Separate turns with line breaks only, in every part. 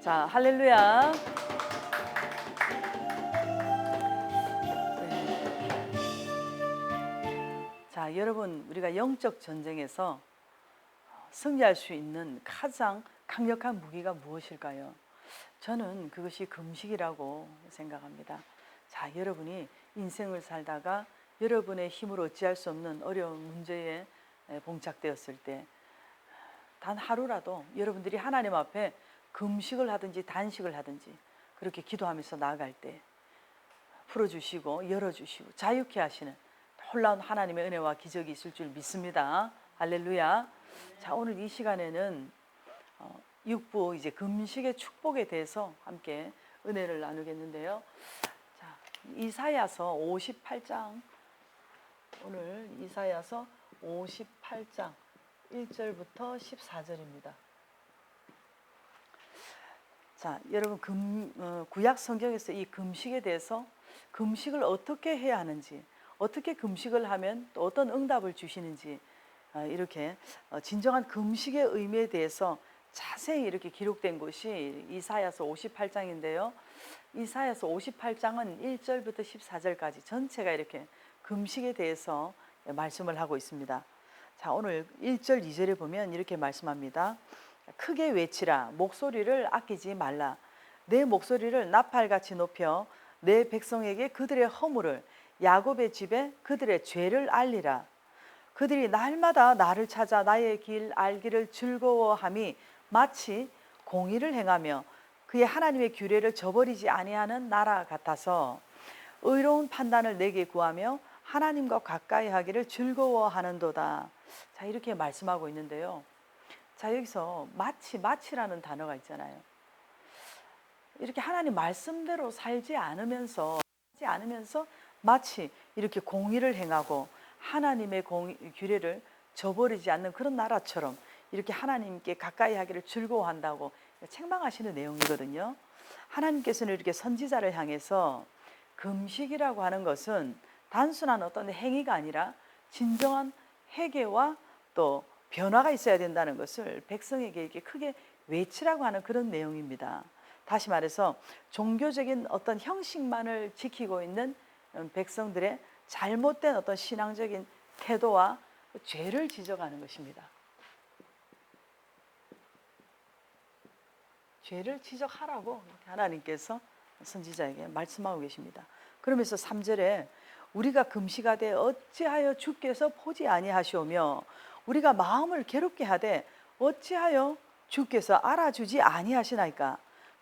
자, 할렐루야. 자, 여러분, 우리가 영적 전쟁에서 승리할 수 있는 가장 강력한 무기가 무엇일까요? 저는 그것이 금식이라고 생각합니다. 자, 여러분이 인생을 살다가 여러분의 힘으로 어찌할 수 없는 어려운 문제에 봉착되었을 때 단 하루라도 여러분들이 하나님 앞에 금식을 하든지 단식을 하든지 그렇게 기도하면서 나아갈 때 풀어주시고 열어주시고 자유케 하시는 놀라운 하나님의 은혜와 기적이 있을 줄 믿습니다. 할렐루야. 자, 오늘 이 시간에는 육부 이제 금식의 축복에 대해서 함께 은혜를 나누겠는데요. 자, 이사야서 58장, 오늘 이사야서 58장 1절부터 14절입니다. 자, 여러분 구약 성경에서 이 금식에 대해서 금식을 어떻게 해야 하는지, 어떻게 금식을 하면 또 어떤 응답을 주시는지 이렇게 진정한 금식의 의미에 대해서 자세히 이렇게 기록된 곳이 이사야서 58장인데요. 이사야서 58장은 1절부터 14절까지 전체가 이렇게 금식에 대해서 말씀을 하고 있습니다. 자, 오늘 1절 2절에 보면 이렇게 말씀합니다. 크게 외치라, 목소리를 아끼지 말라. 내 목소리를 나팔같이 높여 내 백성에게 그들의 허물을, 야곱의 집에 그들의 죄를 알리라. 그들이 날마다 나를 찾아 나의 길 알기를 즐거워함이 마치 공의를 행하며 그의 하나님의 규례를 저버리지 아니하는 나라 같아서 의로운 판단을 내게 구하며 하나님과 가까이 하기를 즐거워하는도다. 자, 이렇게 말씀하고 있는데요. 자, 여기서 마치라는 단어가 있잖아요. 이렇게 하나님 말씀대로 살지 않으면서 마치 이렇게 공의를 행하고 하나님의 규례를 저버리지 않는 그런 나라처럼 이렇게 하나님께 가까이 하기를 즐거워한다고 책망하시는 내용이거든요. 하나님께서는 이렇게 선지자를 향해서 금식이라고 하는 것은 단순한 어떤 행위가 아니라 진정한 회개와 또 변화가 있어야 된다는 것을 백성에게 이렇게 크게 외치라고 하는 그런 내용입니다. 다시 말해서 종교적인 어떤 형식만을 지키고 있는 백성들의 잘못된 어떤 신앙적인 태도와 죄를 지적하는 것입니다. 죄를 지적하라고 하나님께서 선지자에게 말씀하고 계십니다. 그러면서 3절에 우리가 금식하되 어찌하여 주께서 보지 아니하시오며 우리가 마음을 괴롭게 하되 어찌하여 주께서 알아주지 아니하시나이까.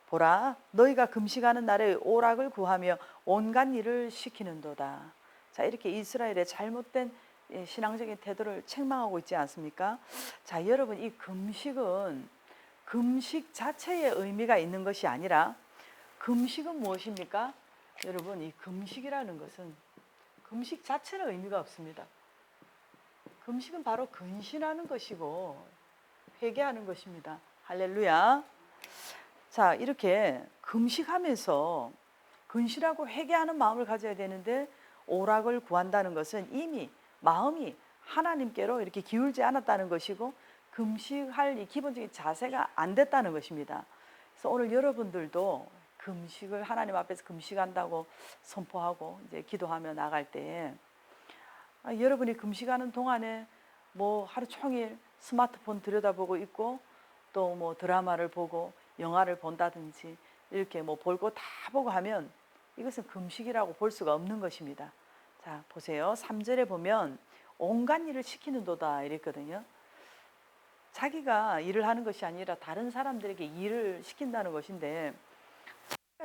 보라, 너희가 금식하는 날에 오락을 구하며 온갖 일을 시키는도다. 자, 이렇게 이스라엘의 잘못된 신앙적인 태도를 책망하고 있지 않습니까? 자, 여러분, 이 금식은 금식 자체의 의미가 있는 것이 아니라 금식은 무엇입니까? 여러분, 이 금식이라는 것은 금식 자체는 의미가 없습니다. 금식은 바로 근신하는 것이고 회개하는 것입니다. 할렐루야. 자, 이렇게 금식하면서 근신하고 회개하는 마음을 가져야 되는데 오락을 구한다는 것은 이미 마음이 하나님께로 이렇게 기울지 않았다는 것이고 금식할 이 기본적인 자세가 안 됐다는 것입니다. 그래서 오늘 여러분들도 금식을 하나님 앞에서 금식한다고 선포하고 이제 기도하며 나갈 때 여러분이 금식하는 동안에 뭐 하루 종일 스마트폰 들여다보고 있고 또 뭐 드라마를 보고 영화를 본다든지 이렇게 뭐 볼 거 다 보고 하면 이것은 금식이라고 볼 수가 없는 것입니다. 자, 보세요. 3절에 보면 온갖 일을 시키는도다 이랬거든요. 자기가 일을 하는 것이 아니라 다른 사람들에게 일을 시킨다는 것인데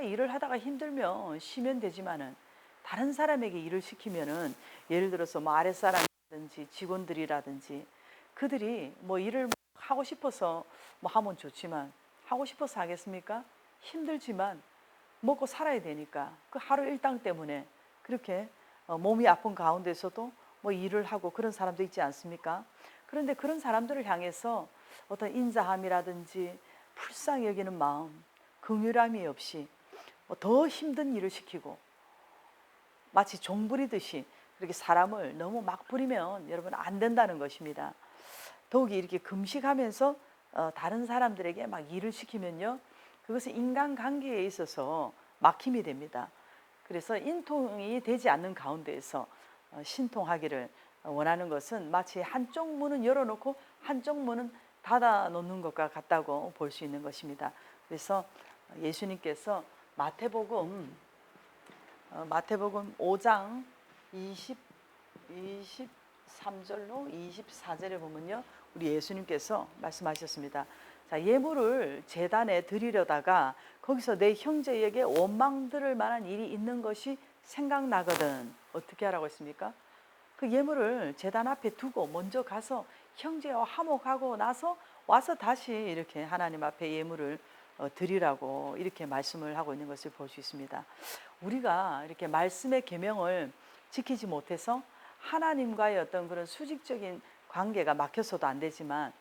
일을 하다가 힘들면 쉬면 되지만은 다른 사람에게 일을 시키면은 예를 들어서 뭐 아랫사람이라든지 직원들이라든지 그들이 뭐 일을 하고 싶어서 뭐 하면 좋지만 하고 싶어서 하겠습니까? 힘들지만 먹고 살아야 되니까 그 하루 일당 때문에 그렇게 몸이 아픈 가운데서도 뭐 일을 하고 그런 사람도 있지 않습니까? 그런데 그런 사람들을 향해서 어떤 인자함이라든지 불쌍히 여기는 마음, 긍휼함이 없이 더 힘든 일을 시키고 마치 종 부리듯이 그렇게 사람을 너무 막 부리면 여러분 안 된다는 것입니다. 더욱이 이렇게 금식하면서 다른 사람들에게 막 일을 시키면요 그것은 인간관계에 있어서 막힘이 됩니다. 그래서 인통이 되지 않는 가운데에서 신통하기를 원하는 것은 마치 한쪽 문은 열어놓고 한쪽 문은 닫아 놓는 것과 같다고 볼 수 있는 것입니다. 그래서 예수님께서 마태복음 5장 23절로 24절에 보면요, 우리 예수님께서 말씀하셨습니다. 자, 예물을 제단에 드리려다가 거기서 내 형제에게 원망 들을 만한 일이 있는 것이 생각나거든. 어떻게 하라고 했습니까? 그 예물을 제단 앞에 두고 먼저 가서 형제와 화목하고 나서 와서 다시 이렇게 하나님 앞에 예물을 드리라고 이렇게 말씀을 하고 있는 것을 볼 수 있습니다. 우리가 이렇게 말씀의 계명을 지키지 못해서 하나님과의 어떤 그런 수직적인 관계가 막혀서도 안 되지만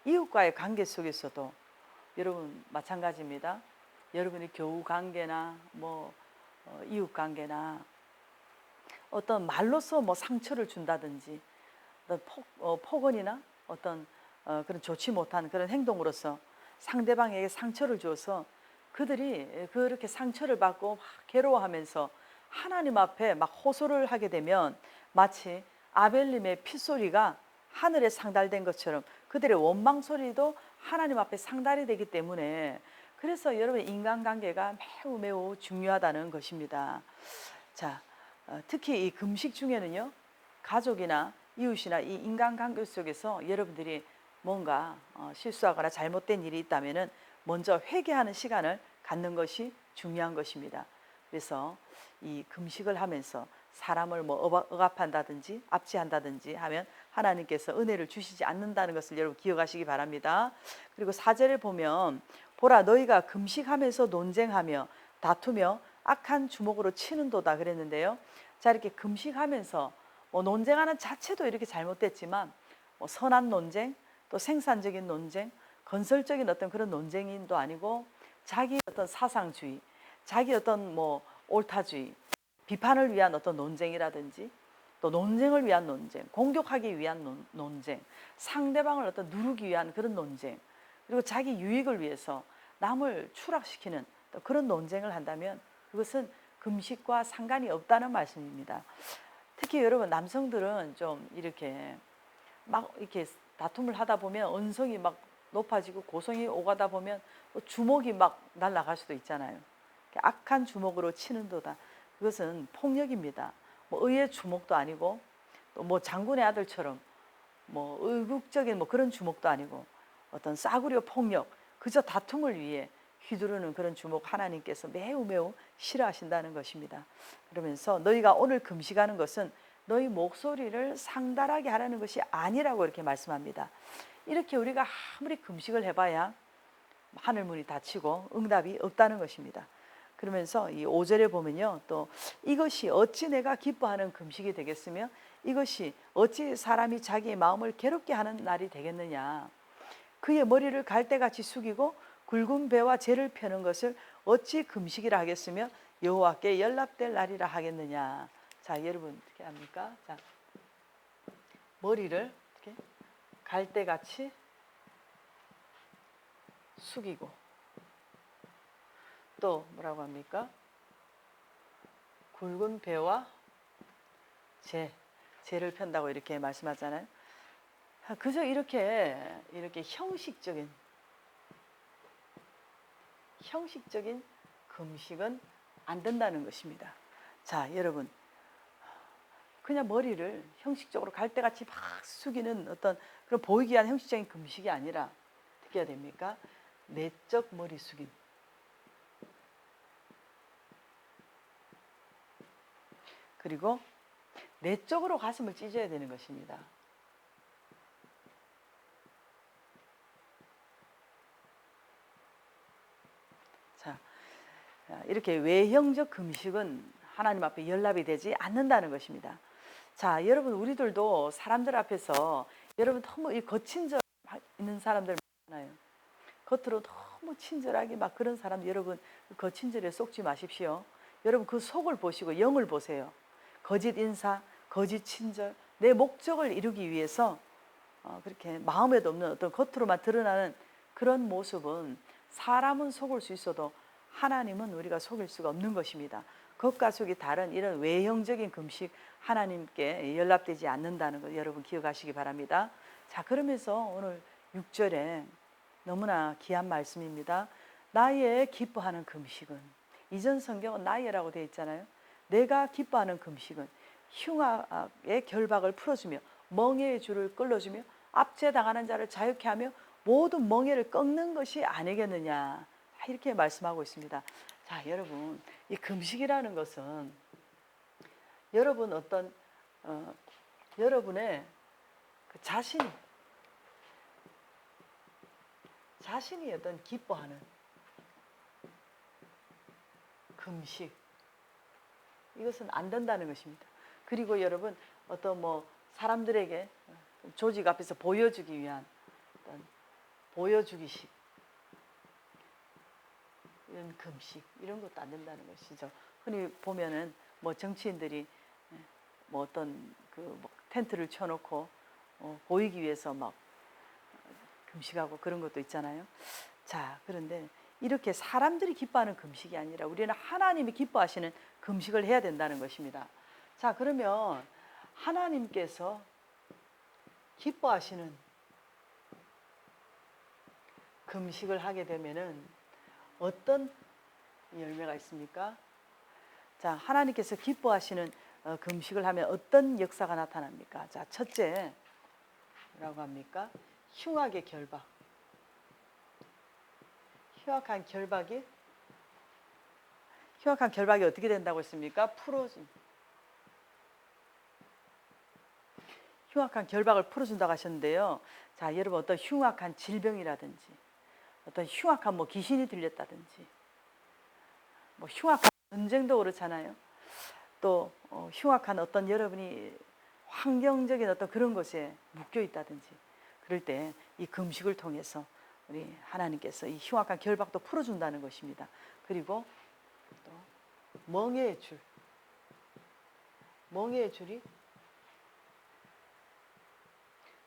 이웃과의 관계 속에서도 여러분 마찬가지입니다. 여러분이 교우 관계나 이웃 관계나 어떤 말로서 상처를 준다든지 어떤 폭언이나 어떤 그런 좋지 못한 그런 행동으로서 상대방에게 상처를 줘서 그들이 그렇게 상처를 받고 막 괴로워하면서 하나님 앞에 막 호소를 하게 되면 마치 아벨님의 핏소리가 하늘에 상달된 것처럼 그들의 원망 소리도 하나님 앞에 상달이 되기 때문에, 그래서 여러분 인간관계가 매우 매우 중요하다는 것입니다. 자, 특히 이 금식 중에는요, 가족이나 이웃이나 이 인간관계 속에서 여러분들이 뭔가 실수하거나 잘못된 일이 있다면은 먼저 회개하는 시간을 갖는 것이 중요한 것입니다. 그래서 이 금식을 하면서 사람을 억압한다든지 압제한다든지 하면 하나님께서 은혜를 주시지 않는다는 것을 여러분 기억하시기 바랍니다. 그리고 4절에 보면 보라 너희가 금식하면서 논쟁하며 다투며 악한 주먹으로 치는도다 그랬는데요. 자, 이렇게 금식하면서 논쟁하는 자체도 이렇게 잘못됐지만 선한 논쟁, 또 생산적인 논쟁, 건설적인 어떤 그런 논쟁인도 아니고 자기 어떤 사상주의, 자기 어떤 옳다주의, 비판을 위한 어떤 논쟁이라든지 또 논쟁을 위한 논쟁, 공격하기 위한 논쟁, 상대방을 어떤 누르기 위한 그런 논쟁, 그리고 자기 유익을 위해서 남을 추락시키는 또 그런 논쟁을 한다면 그것은 금식과 상관이 없다는 말씀입니다. 특히 여러분 남성들은 좀 이렇게 막 이렇게 다툼을 하다 보면 언성이 막 높아지고 고성이 오가다 보면 주먹이 막 날아갈 수도 있잖아요. 악한 주먹으로 치는도다. 그것은 폭력입니다. 의의 주먹도 아니고 또 장군의 아들처럼 의국적인 그런 주먹도 아니고 어떤 싸구려 폭력, 그저 다툼을 위해 휘두르는 그런 주먹 하나님께서 매우 매우 싫어하신다는 것입니다. 그러면서 너희가 오늘 금식하는 것은 너희 목소리를 상달하게 하라는 것이 아니라고 이렇게 말씀합니다. 이렇게 우리가 아무리 금식을 해봐야 하늘문이 닫히고 응답이 없다는 것입니다. 그러면서 이 5절에 보면요, 또 이것이 어찌 내가 기뻐하는 금식이 되겠으며 이것이 어찌 사람이 자기의 마음을 괴롭게 하는 날이 되겠느냐. 그의 머리를 갈대같이 숙이고 굵은 배와 재를 펴는 것을 어찌 금식이라 하겠으며 여호와께 연락될 날이라 하겠느냐. 자, 여러분 어떻게 합니까? 자, 머리를 이렇게 갈대같이 숙이고 또 뭐라고 합니까? 굵은 배와 재를 편다고 이렇게 말씀하잖아요. 그저 이렇게 형식적인 금식은 안 된다는 것입니다. 자, 여러분 그냥 머리를 형식적으로 갈대같이 막 숙이는 어떤 그런 보이기 위한 형식적인 금식이 아니라 어떻게 해야 됩니까? 내적 머리 숙임. 그리고 내적으로 가슴을 찢어야 되는 것입니다. 자, 이렇게 외형적 금식은 하나님 앞에 연락이 되지 않는다는 것입니다. 자, 여러분 우리들도 사람들 앞에서 여러분 너무 거친절 있는 사람들 많아요. 겉으로 너무 친절하게 막 그런 사람, 여러분 거친절에 속지 마십시오. 여러분 그 속을 보시고 영을 보세요. 거짓 인사, 거짓 친절, 내 목적을 이루기 위해서 그렇게 마음에도 없는 어떤 겉으로만 드러나는 그런 모습은 사람은 속을 수 있어도 하나님은 우리가 속일 수가 없는 것입니다. 겉과 속이 다른 이런 외형적인 금식 하나님께 연락되지 않는다는 것 여러분 기억하시기 바랍니다. 자, 그러면서 오늘 6절에 너무나 귀한 말씀입니다. 나의 기뻐하는 금식은, 이전 성경은 나의라고 되어 있잖아요. 내가 기뻐하는 금식은 흉악의 결박을 풀어주며 멍에의 줄을 끌어주며 압제당하는 자를 자유케 하며 모든 멍에를 꺾는 것이 아니겠느냐, 이렇게 말씀하고 있습니다. 자, 여러분, 이 금식이라는 것은 여러분 여러분의 그 자신이 어떤 기뻐하는 금식, 이것은 안 된다는 것입니다. 그리고 여러분 어떤 사람들에게 조직 앞에서 보여주기 위한 어떤 보여주기식, 이런 금식, 이런 것도 안 된다는 것이죠. 흔히 보면은 정치인들이 어떤 텐트를 쳐놓고 보이기 위해서 막 금식하고 그런 것도 있잖아요. 자, 그런데 이렇게 사람들이 기뻐하는 금식이 아니라 우리는 하나님이 기뻐하시는 금식을 해야 된다는 것입니다. 자, 그러면 하나님께서 기뻐하시는 금식을 하게 되면은 어떤 열매가 있습니까? 자, 하나님께서 기뻐하시는 금식을 하면 어떤 역사가 나타납니까? 자, 첫째 뭐라고 합니까? 흉악의 결박. 흉악한 결박이 어떻게 된다고 했습니까? 풀어준. 흉악한 결박을 풀어준다고 하셨는데요. 자, 여러분 어떤 흉악한 질병이라든지 어떤 흉악한 귀신이 들렸다든지 흉악한 전쟁도 그렇잖아요. 또 흉악한 어떤 여러분이 환경적인 어떤 그런 것에 묶여 있다든지 그럴 때 이 금식을 통해서 우리 하나님께서 이 흉악한 결박도 풀어준다는 것입니다. 그리고 또 멍에의 줄이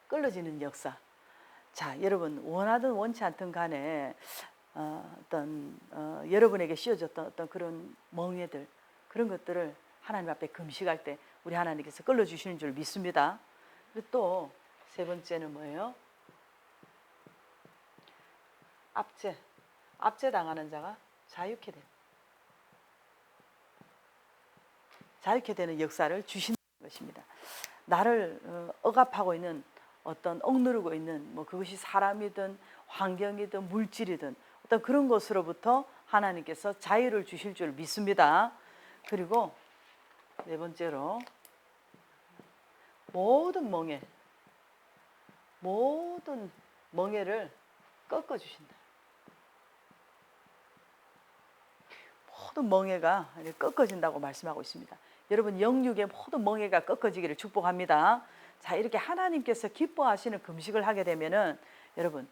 끌어지는 역사. 자, 여러분 원하든 원치 않든 간에 여러분에게 씌워졌던 어떤 그런 멍에들, 그런 것들을 하나님 앞에 금식할 때 우리 하나님께서 끌어주시는 줄 믿습니다. 그리고 또 세 번째는 뭐예요? 압제당하는 자가 자유케 되는 역사를 주시는 것입니다. 나를 억압하고 있는 어떤 억누르고 있는 그것이 사람이든 환경이든 물질이든 어떤 그런 것으로부터 하나님께서 자유를 주실 줄 믿습니다. 그리고 네 번째로 모든 멍에를 꺾어주신다. 모든 멍에가 꺾어진다고 말씀하고 있습니다. 여러분 영육의 모든 멍에가 꺾어지기를 축복합니다. 자, 이렇게 하나님께서 기뻐하시는 금식을 하게 되면은 여러분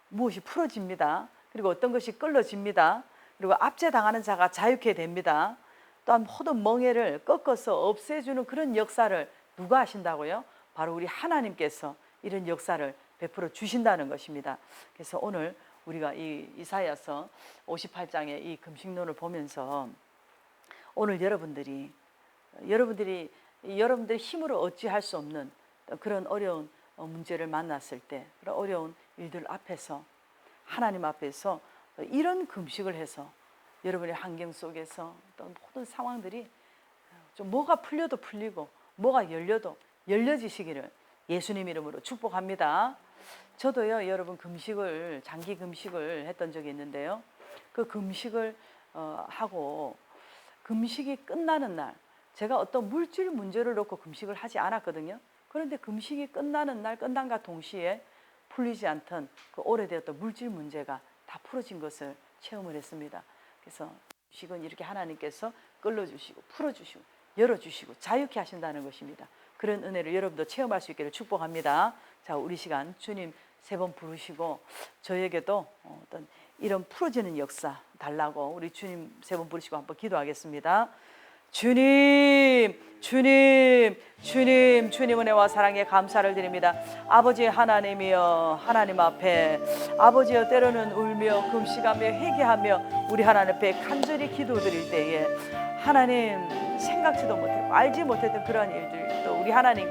무엇이 풀어집니다. 그리고 어떤 것이 끌어집니다. 그리고 압제당하는 자가 자유케 됩니다. 또한 모든 멍에를 꺾어서 없애주는 그런 역사를 누가 하신다고요? 바로 우리 하나님께서 이런 역사를 베풀어 주신다는 것입니다. 그래서 오늘 우리가 이 이사야서 58장의 이 금식론을 보면서 오늘 여러분들이 힘으로 어찌할 수 없는 그런 어려운 문제를 만났을 때, 그런 어려운 일들 앞에서 하나님 앞에서 이런 금식을 해서 여러분의 환경 속에서 어떤 모든 상황들이 좀 뭐가 풀려도 풀리고 뭐가 열려도 열려지시기를 예수님 이름으로 축복합니다. 저도요, 여러분 장기 금식을 했던 적이 있는데요. 그 금식을 하고 금식이 끝나는 날, 제가 어떤 물질 문제를 놓고 금식을 하지 않았거든요. 그런데 금식이 끝나는 날, 끝남과 동시에 풀리지 않던 그 오래되었던 물질 문제가 다 풀어진 것을 체험을 했습니다. 그래서 금식은 이렇게 하나님께서 끌어주시고 풀어주시고 열어주시고 자유케 하신다는 것입니다. 그런 은혜를 여러분도 체험할 수 있기를 축복합니다. 자, 우리 시간 주님 3번 부르시고 저에게도 어떤 이런 풀어지는 역사 달라고 우리 주님 3번 부르시고 한번 기도하겠습니다. 주님, 주님, 주님, 주님 은혜와 사랑에 감사를 드립니다. 아버지 하나님이여, 하나님 앞에 아버지여 때로는 울며 금식하며 회개하며 우리 하나님 앞에 간절히 기도드릴 때에 하나님 생각지도 못했고 알지 못했던 그런 일들 또 우리 하나님께